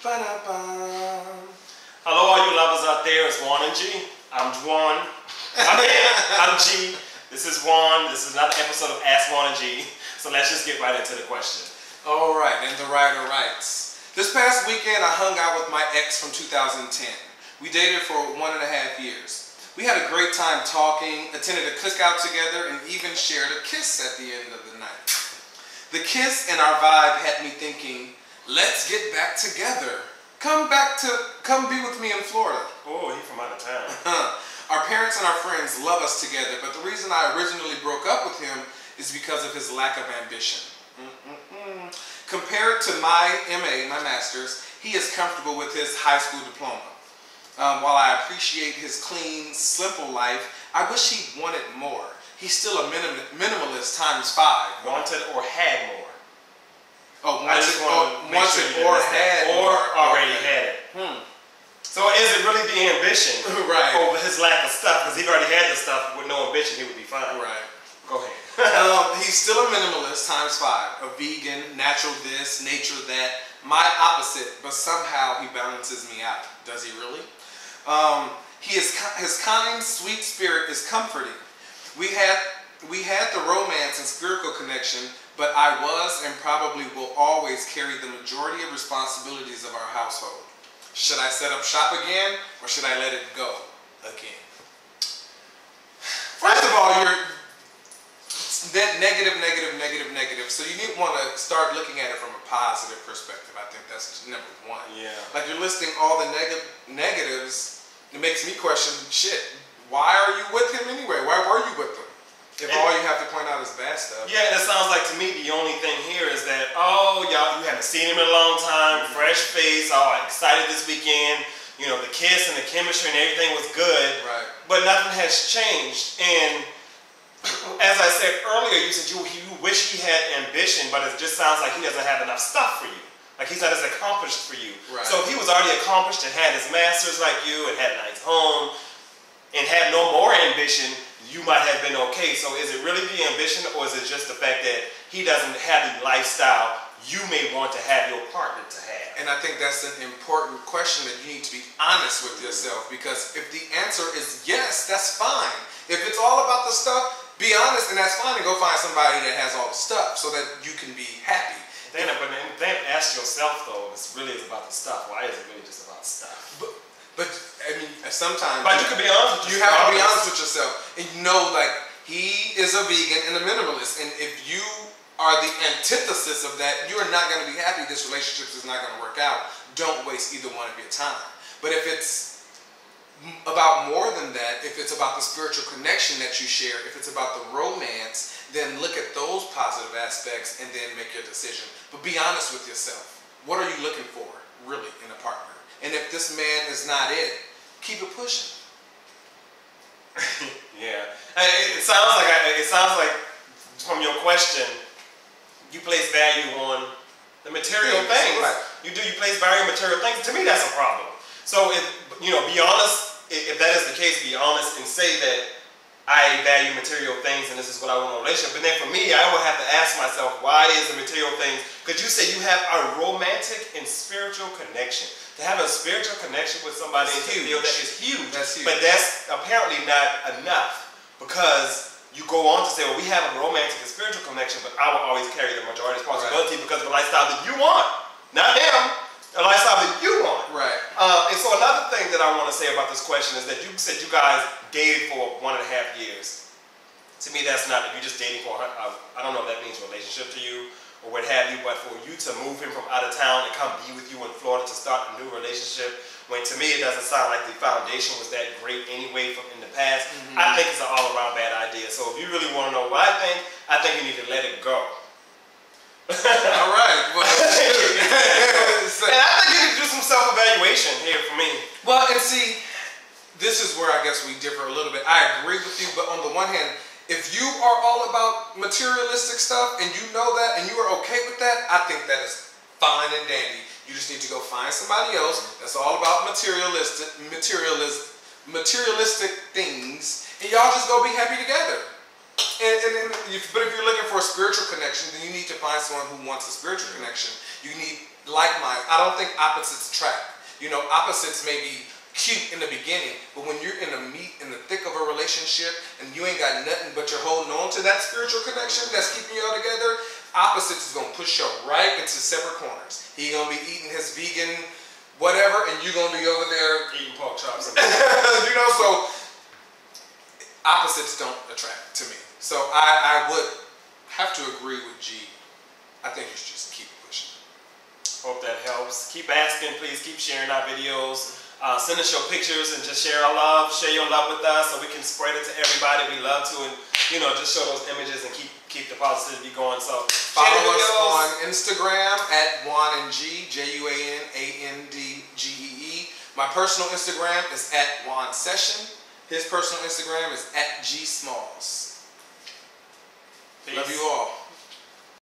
Hello, all you lovers out there. It's Juan and G. I'm Juan. I'm G. This is Juan. This is another episode of Ask Juan and G. So let's just get right into the question. All right, and the writer writes. This past weekend, I hung out with my ex from 2010. We dated for 1.5 years. We had a great time talking, attended a cookout together, and even shared a kiss at the end of the night. The kiss and our vibe had me thinking, let's get back together. Come be with me in Florida. Oh, he's from out of town. Our parents and our friends love us together, but the reason I originally broke up with him is because of his lack of ambition. Compared to my MA, my master's, he is comfortable with his high school diploma. While I appreciate his clean, simple life, I wish he wanted more. He's still a minimalist times 5. Wanted or had more? Oh, wanted or had or more. Already had it. So is it really the ambition right. over his lack of stuff? Because he already had the stuff with no ambition, he would be fine. Right. Go ahead. He's still a minimalist times 5. A vegan, natural this, nature that. My opposite, but somehow he balances me out. Does he really? His kind, sweet spirit is comforting. We had the romance and spiritual connection, but I was and probably will always carry the majority of responsibilities of our household. Should I set up shop again, or should I let it go again? First of all, you're negative. So you need want to start looking at it from a positive perspective. I think that's #1. Yeah. Like you're listing all the negatives. It makes me question, shit, why are you with him anyway? Why were you with him? If all you have to point out is bad stuff. Yeah, it sounds like to me the only thing here is that, oh, y'all, you haven't seen him in a long time, fresh face, oh, excited this weekend, you know, the kiss and the chemistry and everything was good, right. But nothing has changed. And as I said earlier, you said you wish he had ambition, but it just sounds like he doesn't have enough stuff for you. Like he's not as accomplished for you. Right. So if he was already accomplished and had his master's like you and had a nice home and had no more ambition, you might have been okay. So is it really the ambition, or is it just the fact that he doesn't have the lifestyle you may want to have your partner to have? And I think that's an important question that you need to be honest with yourself, because if the answer is yes, that's fine. If it's all about the stuff, be honest, and that's fine, and go find somebody that has all the stuff so that you can be happy. Then ask yourself though, if it really is about the stuff, why is it really just about stuff? But I mean, sometimes. But you can be honest with yourself. You have to be honest with yourself, and you know, like he is a vegan and a minimalist, and if you are the antithesis of that, you are not going to be happy. This relationship is not going to work out. Don't waste either one of your time. But if it's about more than that, if it's about the spiritual connection that you share, if it's about the romance, then look at those positive aspects and then make your decision. But be honest with yourself. What are you looking for, really, in a partner? And if this man is not it, keep it pushing. Yeah. It sounds like from your question, you place value on the material things. Right. You place value on material things. To me, that's a problem. So be honest. If that is the case, be honest and say that I value material things and this is what I want in a relationship. But then for me, I would have to ask myself, why is the material things? Because you say you have a romantic and spiritual connection. To have a spiritual connection with somebody in the field, that is huge. That's huge. But that's apparently not enough, because you go on to say, well, we have a romantic and spiritual connection, but I will always carry the majority of responsibility because of the lifestyle that you want, not him. A lifestyle that you want. Right. And so another thing that I want to say about this question is that you said you guys dated for 1.5 years. To me, that's not, if you're just dating for, I don't know if that means relationship to you or what have you, but for you to move him from out of town and come be with you in Florida to start a new relationship, when to me it doesn't sound like the foundation was that great anyway from in the past, I think it's an all-around bad idea. So if you really want to know what I think you need to let it go. All right. Well, and I think you need to do some self-evaluation here for me. Well, and see, this is where I guess we differ a little bit. I agree with you, but on the one hand, if you are all about materialistic stuff and you know that and you are okay with that, I think that is fine and dandy. You just need to go find somebody else that's all about materialistic things, and y'all just go be happy together. But if you're looking for a spiritual connection, then you need to find someone who wants a spiritual connection. You need like-minded. I don't think opposites attract. You know, opposites may be cute in the beginning, but when you're in the thick of a relationship and you ain't got nothing but you're holding on to that spiritual connection that's keeping you all together, opposites is gonna push you right into separate corners. He gonna be eating his vegan whatever, and you gonna be over there eating pork chops. you know, so opposites don't attract to me. So I would have to agree with G. I think you should just keep pushing. Hope that helps. Keep asking, please. Keep sharing our videos. Send us your pictures and just share our love. Share your love with us so we can spread it to everybody. We love to, and you know, just show those images and keep the positivity going. So follow us on Instagram at JuanandGee, JuanandGee. My personal Instagram is at Juan Session. His personal Instagram is at G Smalls. Peace. Love you all.